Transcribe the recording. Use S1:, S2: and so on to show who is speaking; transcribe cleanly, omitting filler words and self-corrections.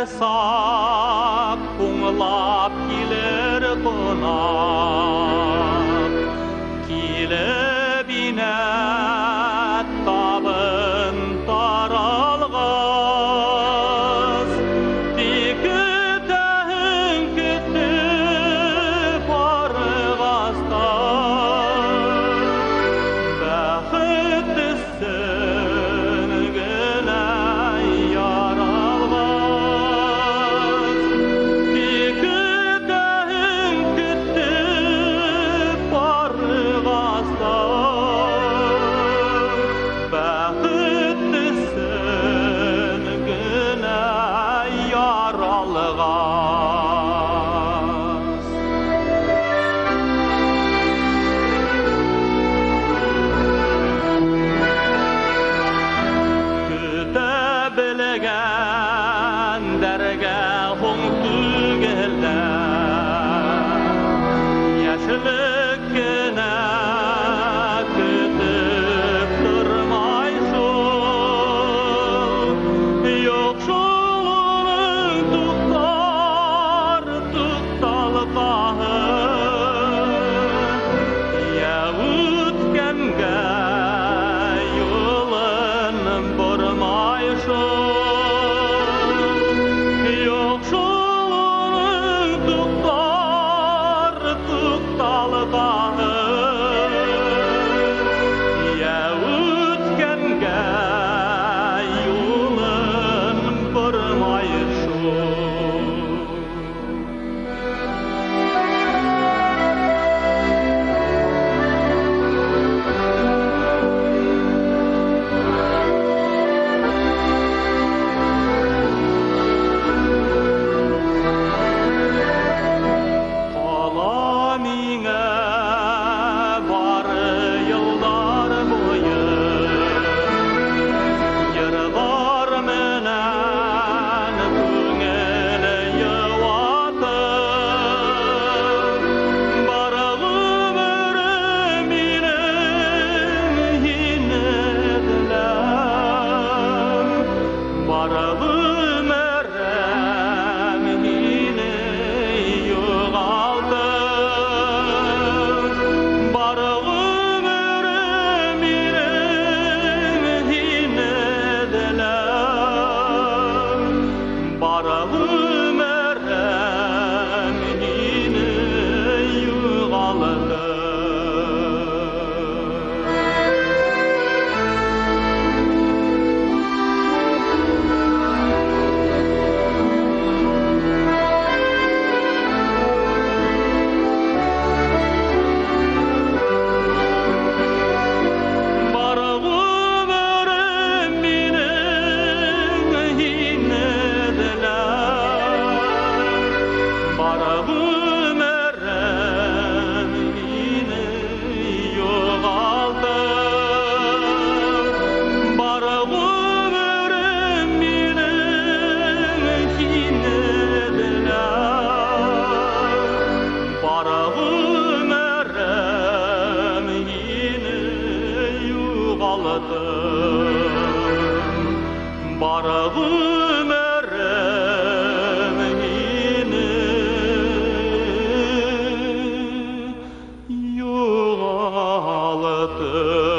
S1: сап қоңылап келер қонақ, келіп инәт табын таралғыз, текі тәхін күтіп арғастар, бәхіттісін гінә яралғыз, текі тәхін күтіп арғастар, бәхіттісін гінә яралғыз. Күті білгендерге хоң түгелдер, яшілік кіне күтіп тұрмайсың, жоқшылығың тұқтар тұқталғаны, я өткенге yolun bұрмайсың, жоқшылығың тұқтар тұқталғаны, я өткенге yolun bұрмайсың. Қаламыңа бары yıllar бойы, yırlar менен көңілі юатып, бары өмірім менің енеділем, бары өмірім мені юғалтып, бары өмірім менің енеділем, бары өмірім мені юғалтып. Бары өмірім менің енеділем, бары өмірім мені юғалтып, бары өмірім менің енеділем, бары өмірім мені юғалтып, бары өмірім мені юғалтып.